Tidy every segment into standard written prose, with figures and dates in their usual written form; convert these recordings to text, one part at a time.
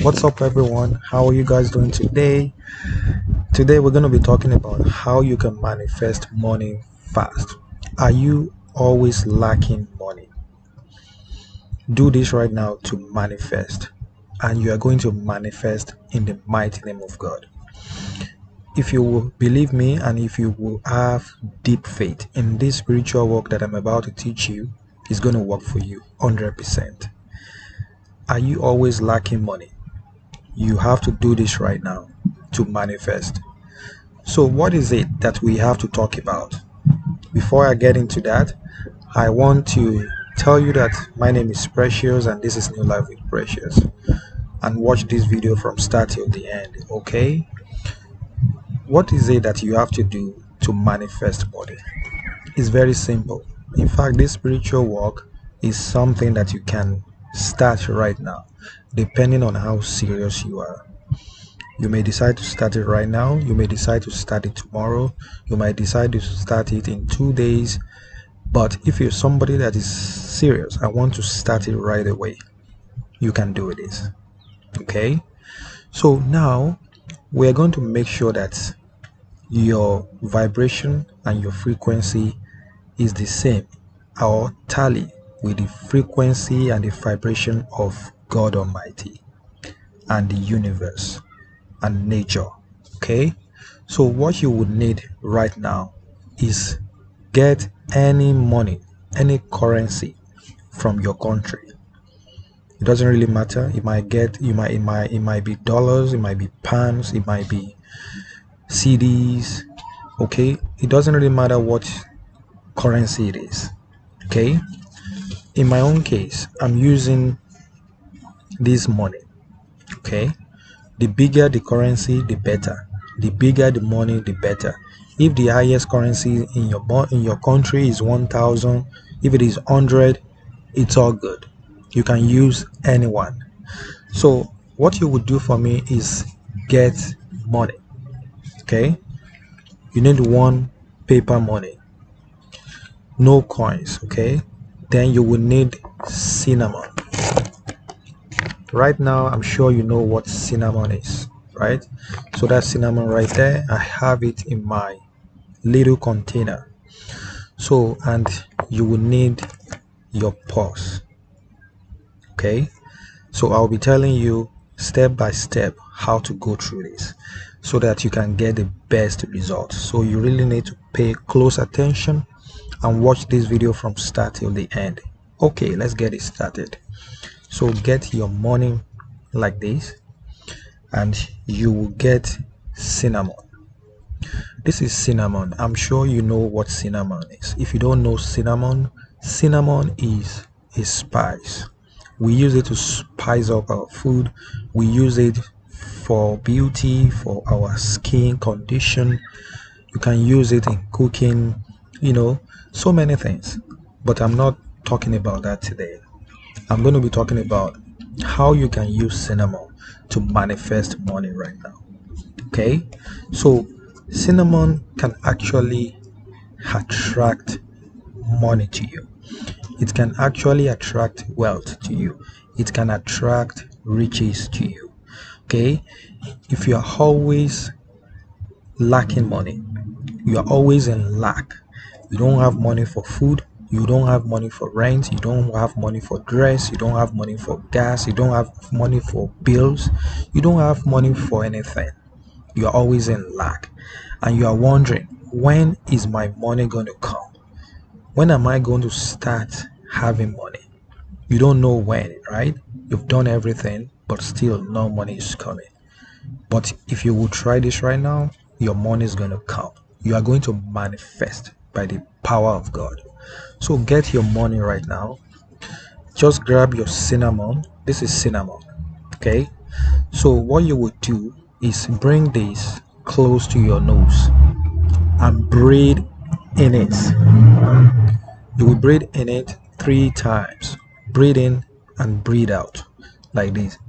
What's up, everyone? How are you guys doing today? Today, we're going to be talking about how you can manifest money fast. Are you always lacking money? Do this right now to manifest, and you are going to manifest in the mighty name of God. If you will believe me and if you will have deep faith in this spiritual work that I'm about to teach you, it's going to work for you 100%. Are you always lacking money? You have to do this right now to manifest. So, what is it that we have to talk about? Before I get into that, I want to tell you that my name is Precious and this is New Life with Precious. And watch this video from start till the end, okay? What is it that you have to do to manifest money? It's very simple. In fact, this spiritual work is something that you can start right now, depending on how serious you are. You may decide to start it right now. You may decide to start it tomorrow. You might decide to start it in 2 days. But if you're somebody that is serious, I want to start it right away, you can do this. Okay? So now we're going to make sure that your vibration and your frequency is the same or tally with the frequency and the vibration of God Almighty and the universe and nature. Okay, so what you would need right now is get any money, any currency from your country. It doesn't really matter. It might be dollars, it might be pounds, it might be CDs. Okay, it doesn't really matter what currency it is. Okay, in my own case, I'm using this money. Okay, the bigger the currency, the better. The bigger the money, the better. If the highest currency in your country is 1,000, if it is 100, it's all good. You can use anyone. So what you would do for me is get money. Okay, you need one paper money, no coins. Okay, then you will need cinnamon. Right now, I'm sure you know what cinnamon is, right? So that cinnamon right there, I have it in my little container. So, and you will need your purse. Okay, so I'll be telling you step by step how to go through this so that you can get the best results. So you really need to pay close attention and watch this video from start till the end. Okay, let's get it started. So get your money like this and you will get cinnamon. This is cinnamon. I'm sure you know what cinnamon is. If you don't know cinnamon, cinnamon is a spice. We use it to spice up our food. We use it for beauty, for our skin condition. You can use it in cooking, so many things. But I'm not talking about that today. I'm going to be talking about how you can use cinnamon to manifest money right now. Okay, so cinnamon can actually attract money to you. It can actually attract wealth to you. It can attract riches to you. Okay, if you are always lacking money, you are always in lack. You don't have money for food, you don't have money for rent, you don't have money for dress, you don't have money for gas, you don't have money for bills, you don't have money for anything. You are always in lack and you are wondering, when is my money going to come? When am I going to start having money? You don't know when, right? You've done everything, but still no money is coming. But if you will try this right now, your money is going to come. You are going to manifest by the power of God. So get your money right now. Just grab your cinnamon. This is cinnamon. Okay. So what you would do is bring this close to your nose and breathe in it. You will breathe in it 3 times. Breathe in and breathe out like this.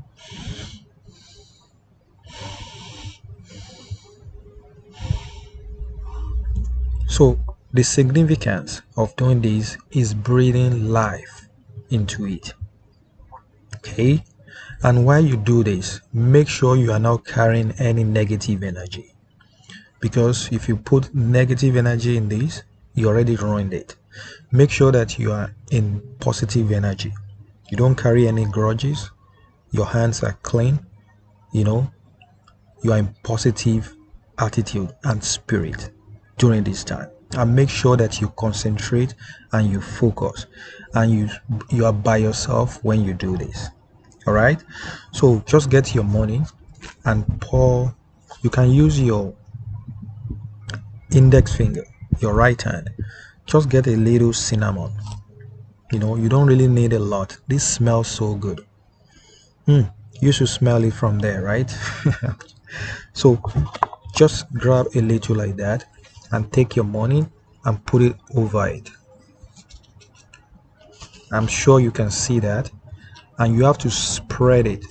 So the significance of doing this is breathing life into it. Okay, And while you do this, make sure you are not carrying any negative energy, because if you put negative energy in this, you already ruined it. Make sure that you are in positive energy. You don't carry any grudges. Your hands are clean. You know, you are in positive attitude and spirit during this time. And make sure that you concentrate and you focus, and you are by yourself when you do this. All right. So just get your money and pour. You can use your index finger, your right hand. Just get a little cinnamon. You don't really need a lot. This smells so good. You should smell it from there, right? So just grab a little like that and take your money and put it over it. I'm sure you can see that. And you have to spread it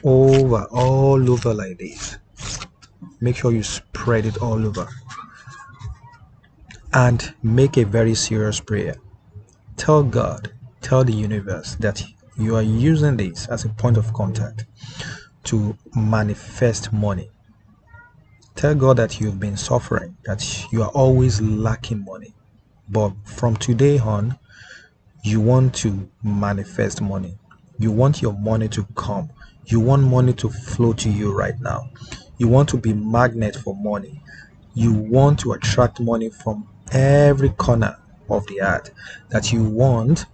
all over like this. Make sure you spread it all over and make a very serious prayer. Tell God, tell the universe that you are using this as a point of contact to manifest money. Tell God that you've been suffering, that you are always lacking money. But from today on, you want to manifest money. You want your money to come. You want money to flow to you right now. You want to be magnet for money. You want to attract money from every corner of the earth. That you want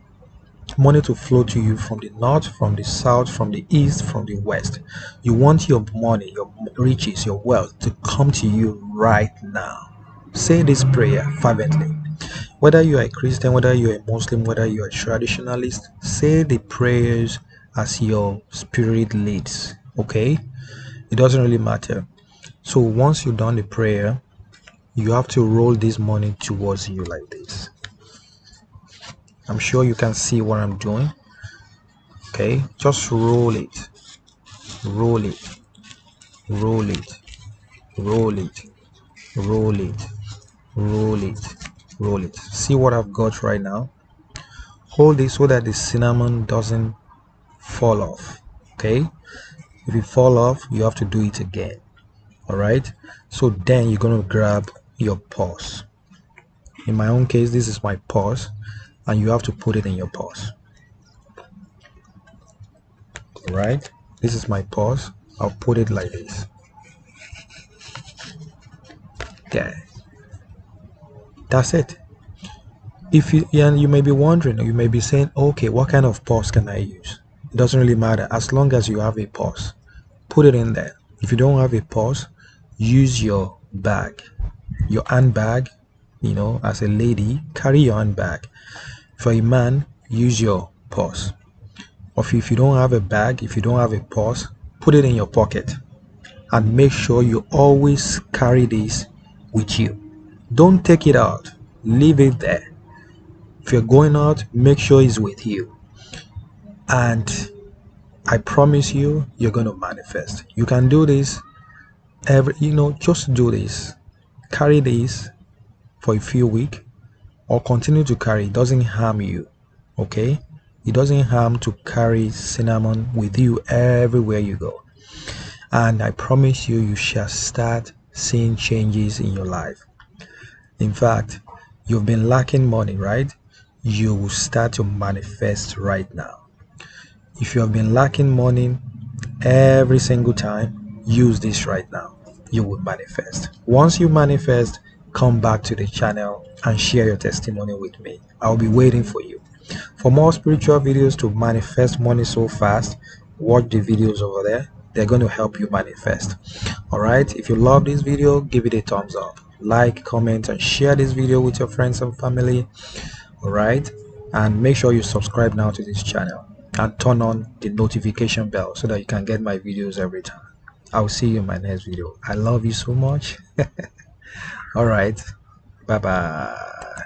money to flow to you from the north, from the south, from the east, from the west. You want your money, your riches, your wealth to come to you right now. Say this prayer fervently. Whether you are a Christian, whether you are a Muslim, whether you are a traditionalist, say the prayers as your spirit leads. Okay? It doesn't really matter. So once you've done the prayer, you have to roll this money towards you like this. I'm sure you can see what I'm doing. Okay, just roll it, roll it, roll it, roll it, roll it, roll it, roll it. See what I've got right now. Hold it so that the cinnamon doesn't fall off. Okay, if it fall off, you have to do it again. All right, so then you're going to grab your purse. In my own case, this is my purse, and you have to put it in your purse. All right, this is my purse. I'll put it like this. Okay, that's it. If you and you may be wondering, or you may be saying, okay, what kind of purse can I use? It doesn't really matter as long as you have a purse. Put it in there. If you don't have a purse, use your bag, your handbag. As a lady, carry your handbag. For a man, use your purse. Or if you don't have a bag, if you don't have a purse, put it in your pocket. And make sure you always carry this with you. Don't take it out. Leave it there. If you're going out, make sure it's with you. And I promise you, you're going to manifest. You can do this just do this. Carry this for a few weeks or continue to carry. It doesn't harm you. Okay? It doesn't harm to carry cinnamon with you everywhere you go. And I promise you, you shall start seeing changes in your life. In fact, you've been lacking money, right? You will start to manifest right now. If you have been lacking money every single time, use this right now. You will manifest. Once you manifest, come back to the channel and share your testimony with me. I'll be waiting for you. For more spiritual videos to manifest money so fast, watch the videos over there. They're going to help you manifest. Alright, if you love this video, give it a thumbs up. Like, comment, and share this video with your friends and family. Alright, and make sure you subscribe now to this channel and turn on the notification bell so that you can get my videos every time. I'll see you in my next video. I love you so much. Alright, bye bye.